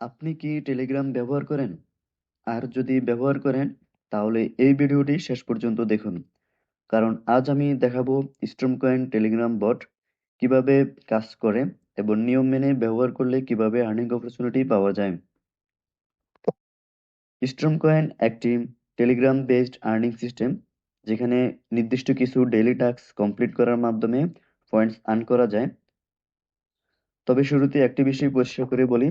আপনি কি টেলিগ্রাম ব্যবহার করেন? আর যদি ব্যবহার করেন তাহলে এই ভিডিওটি শেষ পর্যন্ত দেখুন। কারণ আজ আমি দেখাবো স্ট্রমকয়েন টেলিগ্রাম বট কিভাবে কাজ করে এবং নিয়ম মেনে ব্যবহার করলে কিভাবে আর্নিং অপরচুনিটি পাওয়া যায়। স্ট্রমকয়েন একটি টেলিগ্রাম বেসড আর্নিং সিস্টেম, যেখানে নির্দিষ্ট কিছু ডেইলি টাস্ক কমপ্লিট করার মাধ্যমে পয়েন্টস আর্ন করা যায়। তবে শুরুতে একটি বিষয় পরিষ্কার করে বলি,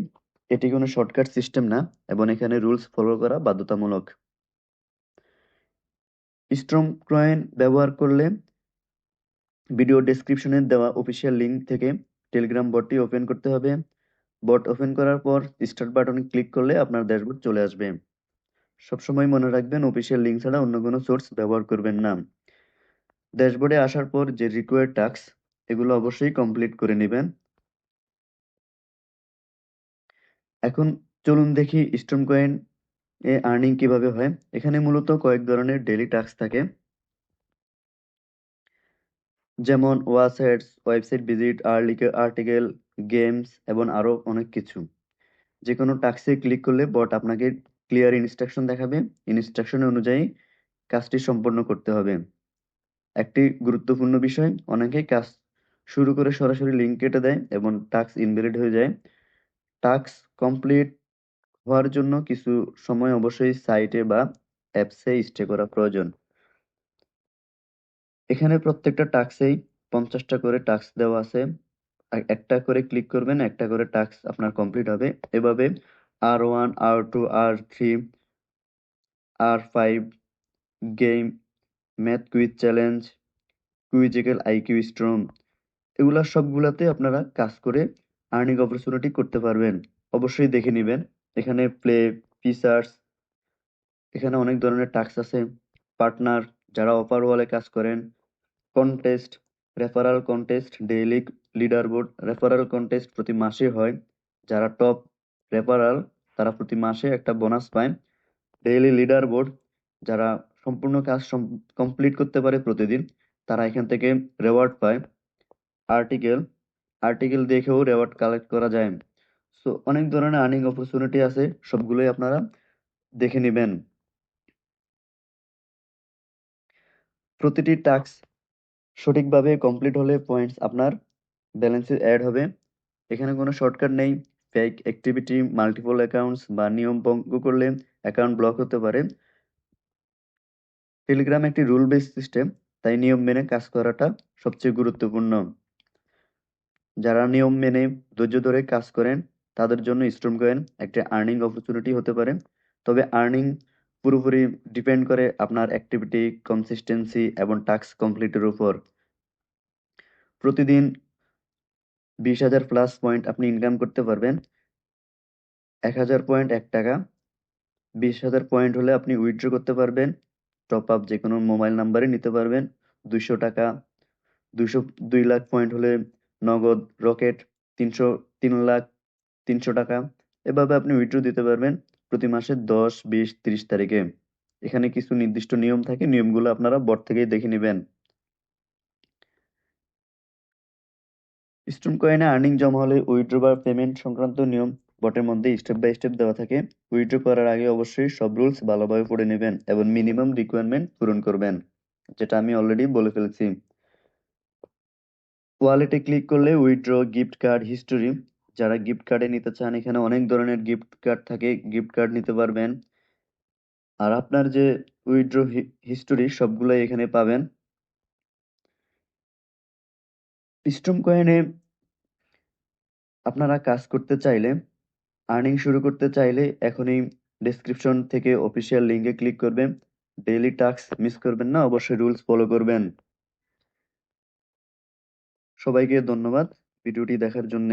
এটি কোনো শর্টকাট সিস্টেম না এবং এখানে রুলস ফলো করা বাধ্যতামূলক। স্ট্রমকয়েন ব্যবহার করলে ভিডিও ডেসক্রিপশনে দেওয়া অফিসিয়াল লিংক থেকে টেলিগ্রাম বটটি ওপেন করতে হবে। বট ওপেন করার পর স্টার্ট বাটনে ক্লিক করলে আপনার ড্যাশবোর্ড চলে আসবে। সবসময় মনে রাখবেন, অফিসিয়াল লিংক ছাড়া অন্য কোনো সোর্স ব্যবহার করবেন না। ড্যাশবোর্ডে আসার পর যে রিকোয়ার্ড টাস্ক, এগুলো অবশ্যই কমপ্লিট করে নেবেন। এখন চলুন দেখি স্ট্রমকয়েন এ আর্নিং কিভাবে হয়। এখানে মূলত কয়েক ধরনের ডেইলি টাস্ক থাকে, যেমন watch ads, website visit, article, games এবং আরো অনেক কিছু। যে কোনো টাস্কে ক্লিক করলে বট আপনাকে ক্লিয়ার ইনস্ট্রাকশন দেখাবে। ইনস্ট্রাকশন অনুযায়ী কাজটি সম্পন্ন করতে হবে। একটি গুরুত্বপূর্ণ বিষয়, অনেকে কাজ শুরু করে সরাসরি লিঙ্ক কেটে দেয় এবং টাস্ক ইনভ্যালিড হয়ে যায়। টাস্ক কমপ্লিট হওয়ার জন্য কিছু সময় অবশ্যই সাইটে বা অ্যাপসে স্টে করা প্রয়োজন। এখানে প্রত্যেকটা টাস্কেই 50টা করে টাস্ক দেওয়া আছে। একটা করে ক্লিক করবেন, একটা করে টাস্ক আপনার কমপ্লিট হবে। এভাবে R1, R2, R3, R5, game, math quiz challenge, quizzical IQ storm, এগুলা সবগুলাতে আপনারা কাজ করে আর্নিং অপরচুনিটি করতে পারবেন। অবশ্যই দেখে নিবেন। এখানে প্লে, ফিচার্স, এখানে অনেক ধরনের টাস্ক আছে। পার্টনার, যারা অফার ওয়ালে কাজ করেন, contest, referral contest, daily leaderboard. Referral contest প্রতি মাসে হয়। যারা টপ রেফারাল, তারা প্রতি মাসে একটা বোনাস পায়। ডেইলি লিডারবোর্ড, যারা সম্পূর্ণ কাজ কমপ্লিট করতে পারে প্রতিদিন, তারা এখান থেকে রেওয়ার্ড পায়। আর্টিকেল, আর্টিকেল দেখেও রেওয়ার্ড কালেক্ট করা যায়। সো অনেক ধরনের আর্নিং অপরচুনিটি আছে, সবগুলোই আপনারা দেখে নেবেন। প্রতিটি টাস্ক সঠিকভাবে কমপ্লিট হলে পয়েন্টস আপনার ব্যালেন্সে অ্যাড হবে। এখানে কোনো শর্টকাট নেই। ফেক অ্যাক্টিভিটি, মাল্টিপল অ্যাকাউন্টস বা নিয়ম ভঙ্গ করলে অ্যাকাউন্ট ব্লক হতে পারে। টেলিগ্রাম একটি রুল বেস সিস্টেম, তাই নিয়ম মেনে কাজ করাটা সবচেয়ে গুরুত্বপূর্ণ। যারা নিয়ম মেনে ধৈর্য ধরে কাজ করেন, তাদের জন্য স্ট্রমকয়েন একটা আর্নিং অপরচুনিটি হতে পারে। তবে আর্নিং পুরোপুরি ডিপেন্ড করে আপনার অ্যাক্টিভিটি, কনসিস্টেন্সি এবং টাস্ক কমপ্লিটের উপর। প্রতিদিন 20,000 প্লাস পয়েন্ট আপনি ইনকাম করতে পারবেন। 1,000 পয়েন্ট 1 টাকা। 20,000 পয়েন্ট হলে আপনি উইথড্র করতে পারবেন। টপ আপ যে কোনো মোবাইল নাম্বারে নিতে পারবেন। 200 টাকা। 2 লাখ পয়েন্ট হলে নগদ রকেট 3 লাখ 300 টাকা। এভাবে আপনি উইথড্র দিতে পারবেন প্রতি মাসে 10, 20, 30 তারিখে। এখানে কিছু নির্দিষ্ট নিয়ম থাকে, নিয়মগুলো আপনারা বট থেকেই দেখে নেবেন। স্টোন কয়েনে আর্নিং জমা হলে উইথড্র বা পেমেন্ট সংক্রান্ত নিয়ম বটের মধ্যে স্টেপ বাই স্টেপ দেওয়া থাকে। উইথড্র করার আগে অবশ্যই সব রুলস ভালোভাবে পড়ে নেবেন এবং মিনিমাম রিকোয়ারমেন্ট পূরণ করবেন, যেটা আমি অলরেডি বলে ফেলছি। ওয়ালেটে ক্লিক করলে উইথড্র, গিফট কার্ড, হিস্টোরি, যারা গিফট কার্ডে নিতে চান, এখানে অনেক ধরনের গিফট কার্ড থাকে, গিফট কার্ড নিতে পারবেন। আর আপনার যে উইথড্র হিস্টোরি, সবগুলাই এখানে পাবেন। স্টোন কয়েনে আপনারা কাজ করতে চাইলে, আর্নিং শুরু করতে চাইলে এখনই ডেসক্রিপশন থেকে অফিসিয়াল লিংকে ক্লিক করবেন। ডেইলি টাস্ক মিস করবেন না, অবশ্যই রুলস ফলো করবেন। সবাইকে ধন্যবাদ ভিডিওটি দেখার জন্য।